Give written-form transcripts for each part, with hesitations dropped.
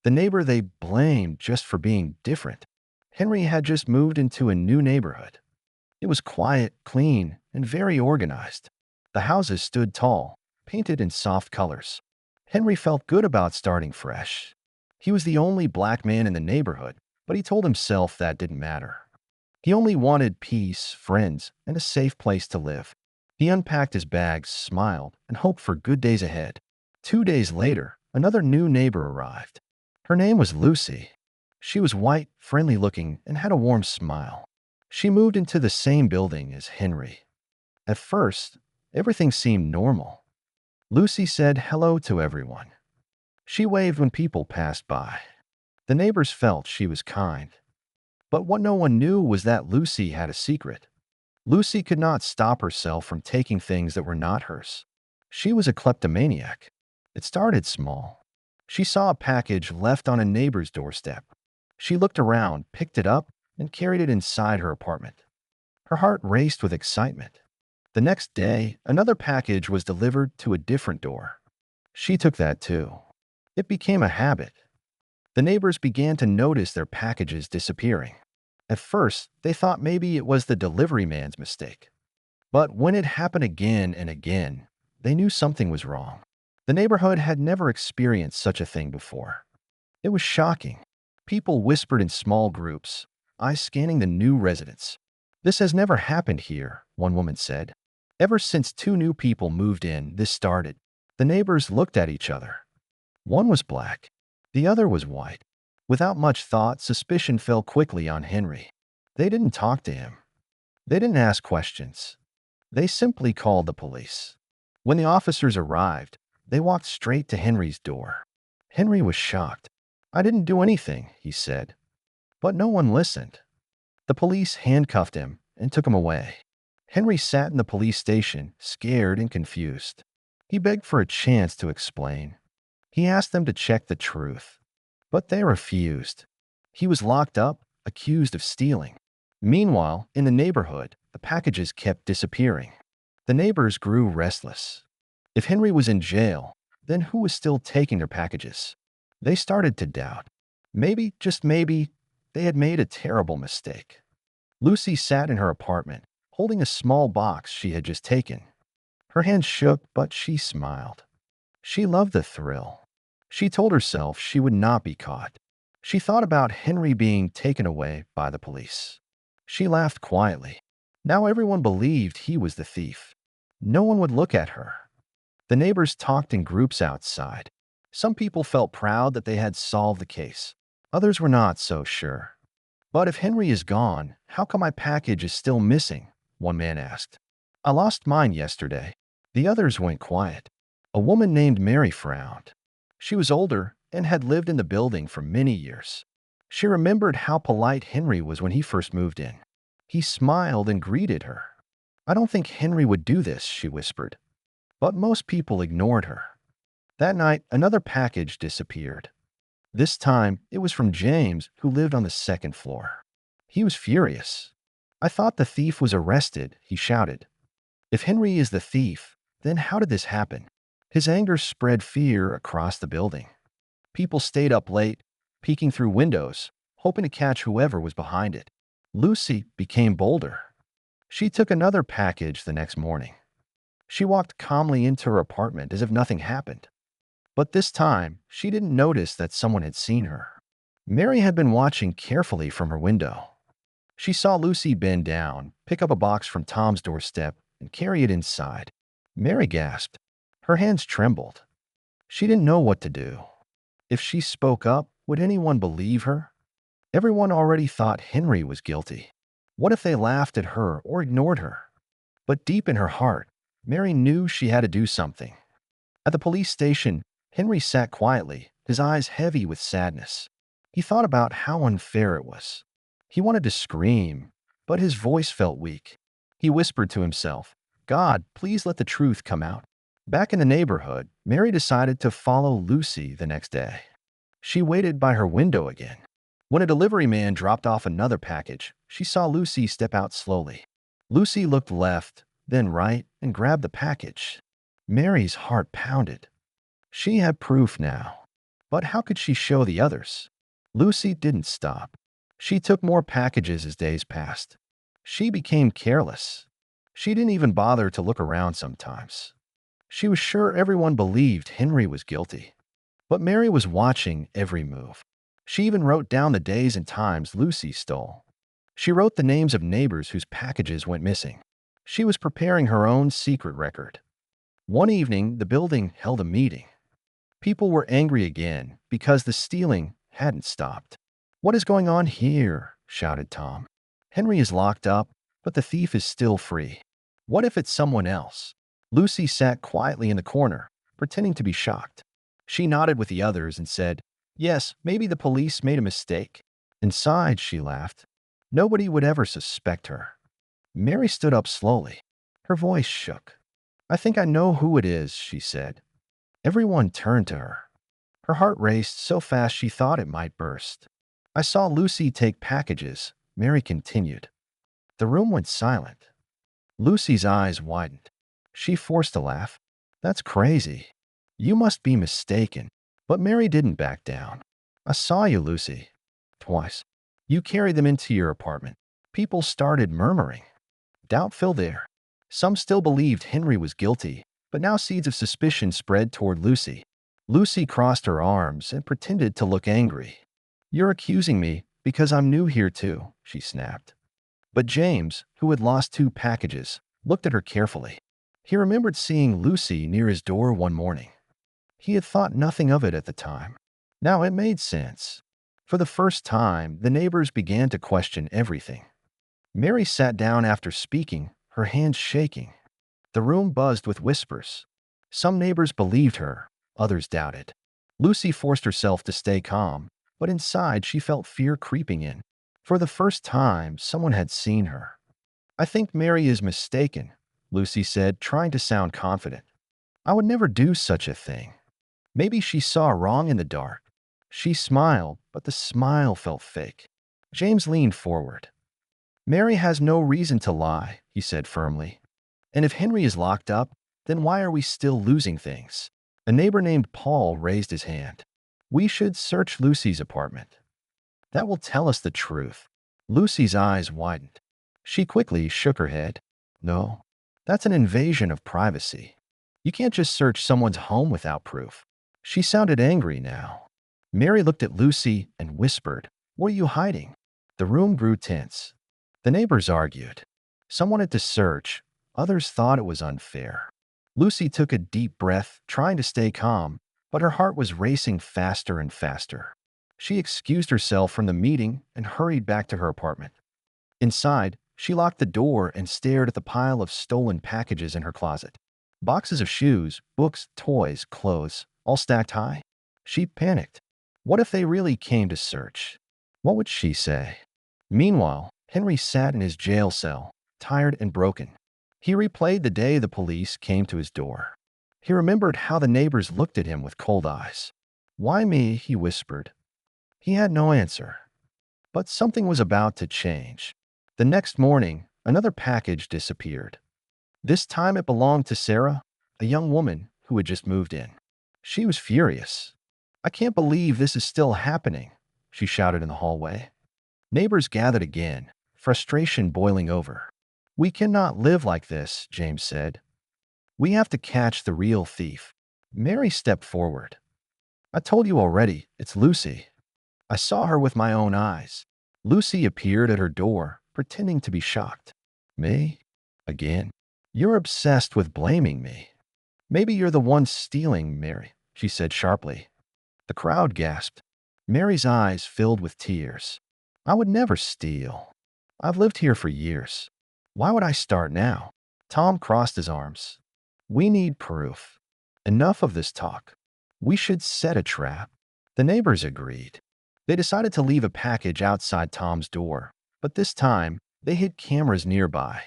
the neighbor they blamed just for being different. Henry had just moved into a new neighborhood. It was quiet, clean, and very organized. The houses stood tall, painted in soft colors. Henry felt good about starting fresh. He was the only black man in the neighborhood, but he told himself that didn't matter. He only wanted peace, friends, and a safe place to live. He unpacked his bags, smiled, and hoped for good days ahead. 2 days later, another new neighbor arrived. Her name was Lucy. She was white, friendly-looking, and had a warm smile. She moved into the same building as Henry. At first, everything seemed normal. Lucy said hello to everyone. She waved when people passed by. The neighbors felt she was kind. But what no one knew was that Lucy had a secret. Lucy could not stop herself from taking things that were not hers. She was a kleptomaniac. It started small. She saw a package left on a neighbor's doorstep. She looked around, picked it up, and carried it inside her apartment. Her heart raced with excitement. The next day, another package was delivered to a different door. She took that too. It became a habit. The neighbors began to notice their packages disappearing. At first, they thought maybe it was the delivery man's mistake. But when it happened again and again, they knew something was wrong. The neighborhood had never experienced such a thing before. It was shocking. People whispered in small groups, eyes scanning the new residents. "This has never happened here," one woman said. "Ever since 2 new people moved in, this started." The neighbors looked at each other. One was black. The other was white. Without much thought, suspicion fell quickly on Henry. They didn't talk to him. They didn't ask questions. They simply called the police. When the officers arrived, they walked straight to Henry's door. Henry was shocked. "I didn't do anything," he said. But no one listened. The police handcuffed him and took him away. Henry sat in the police station, scared and confused. He begged for a chance to explain. He asked them to check the truth, but they refused. He was locked up, accused of stealing. Meanwhile, in the neighborhood, the packages kept disappearing. The neighbors grew restless. If Henry was in jail, then who was still taking their packages? They started to doubt. Maybe, just maybe, they had made a terrible mistake. Lucy sat in her apartment, holding a small box she had just taken. Her hands shook, but she smiled. She loved the thrill. She told herself she would not be caught. She thought about Henry being taken away by the police. She laughed quietly. Now everyone believed he was the thief. No one would look at her. The neighbors talked in groups outside. Some people felt proud that they had solved the case. Others were not so sure. "But if Henry is gone, how come my package is still missing?" one man asked. "I lost mine yesterday." The others went quiet. A woman named Mary frowned. She was older and had lived in the building for many years. She remembered how polite Henry was when he first moved in. He smiled and greeted her. "I don't think Henry would do this," she whispered. But most people ignored her. That night, another package disappeared. This time, it was from James, who lived on the second floor. He was furious. "I thought the thief was arrested," he shouted. "If Henry is the thief, then how did this happen?" His anger spread fear across the building. People stayed up late, peeking through windows, hoping to catch whoever was behind it. Lucy became bolder. She took another package the next morning. She walked calmly into her apartment as if nothing happened. But this time, she didn't notice that someone had seen her. Mary had been watching carefully from her window. She saw Lucy bend down, pick up a box from Tom's doorstep, and carry it inside. Mary gasped. Her hands trembled. She didn't know what to do. If she spoke up, would anyone believe her? Everyone already thought Henry was guilty. What if they laughed at her or ignored her? But deep in her heart, Mary knew she had to do something. At the police station, Henry sat quietly, his eyes heavy with sadness. He thought about how unfair it was. He wanted to scream, but his voice felt weak. He whispered to himself, "God, please let the truth come out." Back in the neighborhood, Mary decided to follow Lucy the next day. She waited by her window again. When a delivery man dropped off another package, she saw Lucy step out slowly. Lucy looked left, then right, and grabbed the package. Mary's heart pounded. She had proof now. But how could she show the others? Lucy didn't stop. She took more packages as days passed. She became careless. She didn't even bother to look around sometimes. She was sure everyone believed Henry was guilty. But Mary was watching every move. She even wrote down the days and times Lucy stole. She wrote the names of neighbors whose packages went missing. She was preparing her own secret record. One evening, the building held a meeting. People were angry again because the stealing hadn't stopped. "What is going on here?" shouted Tom. "Henry is locked up, but the thief is still free. What if it's someone else?" Lucy sat quietly in the corner, pretending to be shocked. She nodded with the others and said, "Yes, maybe the police made a mistake." Inside, she laughed. Nobody would ever suspect her. Mary stood up slowly. Her voice shook. "I think I know who it is," she said. Everyone turned to her. Her heart raced so fast she thought it might burst. "I saw Lucy take packages," Mary continued. The room went silent. Lucy's eyes widened. She forced a laugh. "That's crazy. You must be mistaken." But Mary didn't back down. "I saw you, Lucy. Twice. You carried them into your apartment." People started murmuring. Doubt filled the air. Some still believed Henry was guilty, but now seeds of suspicion spread toward Lucy. Lucy crossed her arms and pretended to look angry. "You're accusing me because I'm new here too," she snapped. But James, who had lost 2 packages, looked at her carefully. He remembered seeing Lucy near his door one morning. He had thought nothing of it at the time. Now it made sense. For the first time, the neighbors began to question everything. Mary sat down after speaking, her hands shaking. The room buzzed with whispers. Some neighbors believed her, others doubted. Lucy forced herself to stay calm, but inside she felt fear creeping in. For the first time, someone had seen her. "I think Mary is mistaken," Lucy said, trying to sound confident. "I would never do such a thing. Maybe she saw wrong in the dark." She smiled, but the smile felt fake. James leaned forward. "Mary has no reason to lie," he said firmly. "And if Henry is locked up, then why are we still losing things?" A neighbor named Paul raised his hand. "We should search Lucy's apartment. That will tell us the truth." Lucy's eyes widened. She quickly shook her head. "No, that's an invasion of privacy. You can't just search someone's home without proof." She sounded angry now. Mary looked at Lucy and whispered, "What are you hiding?" The room grew tense. The neighbors argued. Some wanted to search, others thought it was unfair. Lucy took a deep breath, trying to stay calm, but her heart was racing faster and faster. She excused herself from the meeting and hurried back to her apartment. Inside, she locked the door and stared at the pile of stolen packages in her closet. Boxes of shoes, books, toys, clothes, all stacked high. She panicked. What if they really came to search? What would she say? Meanwhile, Henry sat in his jail cell, tired and broken. He replayed the day the police came to his door. He remembered how the neighbors looked at him with cold eyes. "Why me?" he whispered. He had no answer. But something was about to change. The next morning, another package disappeared. This time it belonged to Sarah, a young woman who had just moved in. She was furious. "I can't believe this is still happening," she shouted in the hallway. Neighbors gathered again, frustration boiling over. "We cannot live like this," James said. "We have to catch the real thief." Mary stepped forward. "I told you already, it's Lucy. I saw her with my own eyes." Lucy appeared at her door, pretending to be shocked. "Me? Again? You're obsessed with blaming me." "Maybe you're the one stealing, Mary," she said sharply. The crowd gasped. Mary's eyes filled with tears. "I would never steal. I've lived here for years. Why would I start now?" Tom crossed his arms. "We need proof. Enough of this talk. We should set a trap." The neighbors agreed. They decided to leave a package outside Tom's door, but this time they hid cameras nearby.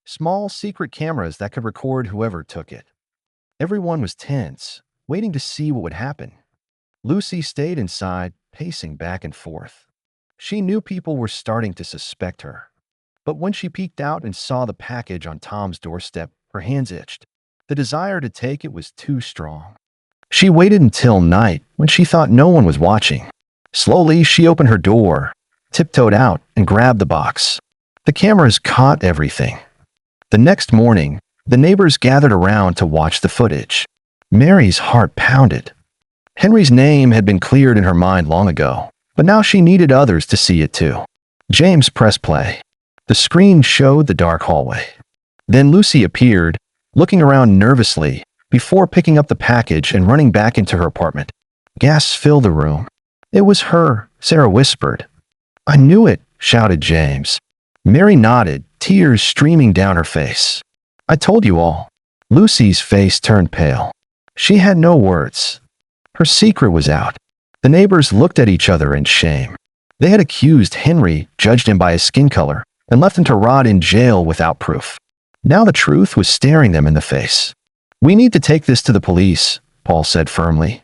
Small, secret cameras that could record whoever took it. Everyone was tense, waiting to see what would happen. Lucy stayed inside, pacing back and forth. She knew people were starting to suspect her. But when she peeked out and saw the package on Tom's doorstep, her hands itched. The desire to take it was too strong. She waited until night when she thought no one was watching. Slowly, she opened her door, tiptoed out, and grabbed the box. The cameras caught everything. The next morning, the neighbors gathered around to watch the footage. Mary's heart pounded. Henry's name had been cleared in her mind long ago, but now she needed others to see it too. James pressed play. The screen showed the dark hallway. Then Lucy appeared, looking around nervously, before picking up the package and running back into her apartment. Gasps filled the room. It was her, Sarah whispered. "I knew it," shouted James. Mary nodded, tears streaming down her face. "I told you all." Lucy's face turned pale. She had no words. Her secret was out. The neighbors looked at each other in shame. They had accused Henry, judged him by his skin color, and left him to rot in jail without proof. Now the truth was staring them in the face. "We need to take this to the police," Paul said firmly.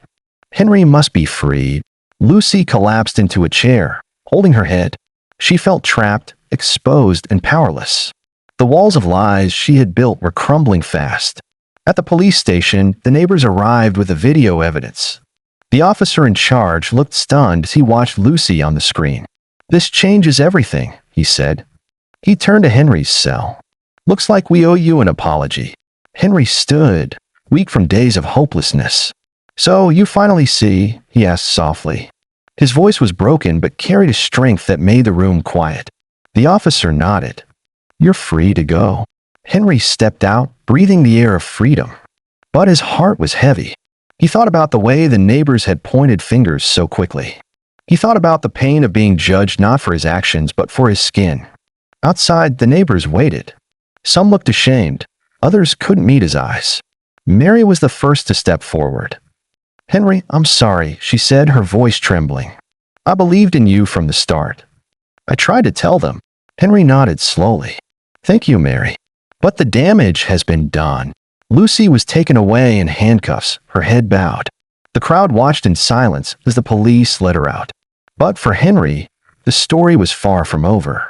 "Henry must be freed." Lucy collapsed into a chair, holding her head. She felt trapped, exposed, and powerless. The walls of lies she had built were crumbling fast. At the police station, the neighbors arrived with the video evidence. The officer in charge looked stunned as he watched Lucy on the screen. "This changes everything," he said. He turned to Henry's cell. "Looks like we owe you an apology." Henry stood, weak from days of hopelessness. "So you finally see?" he asked softly. His voice was broken but carried a strength that made the room quiet. The officer nodded. "You're free to go." Henry stepped out, breathing the air of freedom. But his heart was heavy. He thought about the way the neighbors had pointed fingers so quickly. He thought about the pain of being judged not for his actions but for his skin. Outside, the neighbors waited. Some looked ashamed. Others couldn't meet his eyes. Mary was the first to step forward. "Henry, I'm sorry," she said, her voice trembling. "I believed in you from the start." "I tried to tell them." Henry nodded slowly. "Thank you, Mary. But the damage has been done." Lucy was taken away in handcuffs, her head bowed. The crowd watched in silence as the police let her out. But for Henry, the story was far from over.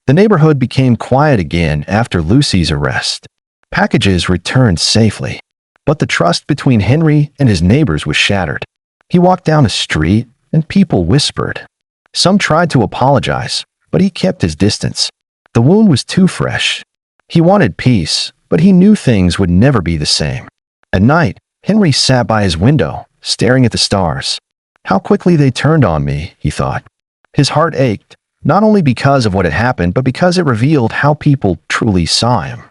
The neighborhood became quiet again after Lucy's arrest. Packages returned safely. But the trust between Henry and his neighbors was shattered. He walked down a street, and people whispered. Some tried to apologize, but he kept his distance. The wound was too fresh. He wanted peace, but he knew things would never be the same. At night, Henry sat by his window, staring at the stars. How quickly they turned on me, he thought. His heart ached, not only because of what had happened, but because it revealed how people truly saw him.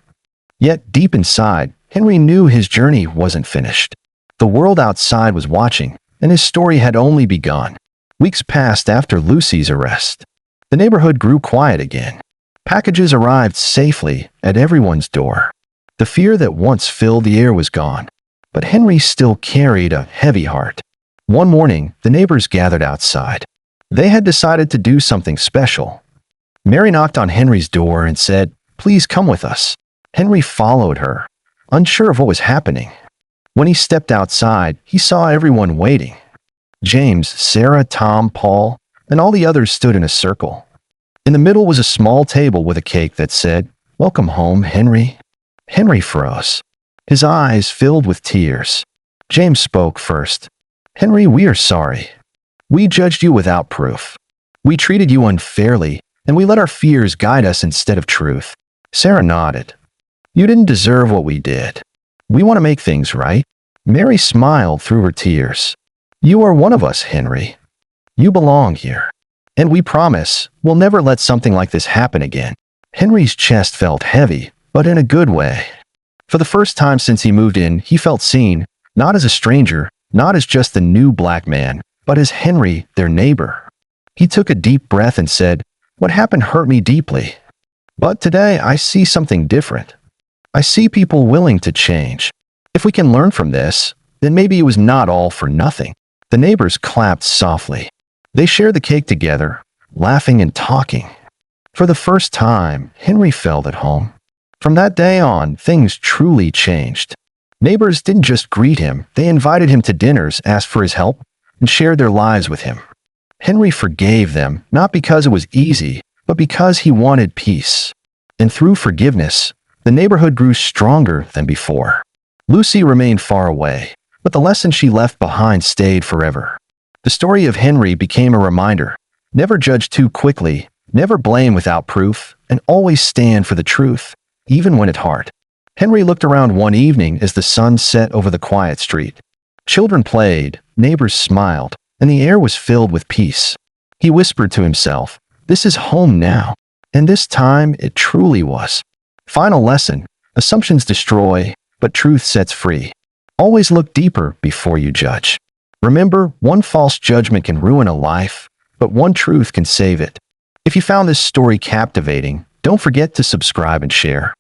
Yet, deep inside, Henry knew his journey wasn't finished. The world outside was watching, and his story had only begun. Weeks passed after Lucy's arrest. The neighborhood grew quiet again. Packages arrived safely at everyone's door. The fear that once filled the air was gone, but Henry still carried a heavy heart. One morning, the neighbors gathered outside. They had decided to do something special. Mary knocked on Henry's door and said, "Please come with us." Henry followed her, unsure of what was happening. When he stepped outside, he saw everyone waiting. James, Sarah, Tom, Paul, and all the others stood in a circle. In the middle was a small table with a cake that said, "Welcome home, Henry." Henry froze. His eyes filled with tears. James spoke first. "Henry, we are sorry. We judged you without proof. We treated you unfairly, and we let our fears guide us instead of truth." Sarah nodded. "You didn't deserve what we did. We want to make things right." Mary smiled through her tears. "You are one of us, Henry. You belong here. And we promise we'll never let something like this happen again." Henry's chest felt heavy, but in a good way. For the first time since he moved in, he felt seen, not as a stranger, not as just a new black man, but as Henry, their neighbor. He took a deep breath and said, "What happened hurt me deeply. But today I see something different. I see people willing to change. If we can learn from this, then maybe it was not all for nothing." The neighbors clapped softly. They shared the cake together, laughing and talking. For the first time, Henry felt at home. From that day on, things truly changed. Neighbors didn't just greet him, they invited him to dinners, asked for his help, and shared their lives with him. Henry forgave them, not because it was easy, but because he wanted peace. And through forgiveness, the neighborhood grew stronger than before. Lucy remained far away, but the lesson she left behind stayed forever. The story of Henry became a reminder. Never judge too quickly, never blame without proof, and always stand for the truth, even when it's hard. Henry looked around one evening as the sun set over the quiet street. Children played, neighbors smiled, and the air was filled with peace. He whispered to himself, "This is home now." And this time it truly was. Final lesson: assumptions destroy, but truth sets free. Always look deeper before you judge. Remember, one false judgment can ruin a life, but one truth can save it. If you found this story captivating, don't forget to subscribe and share.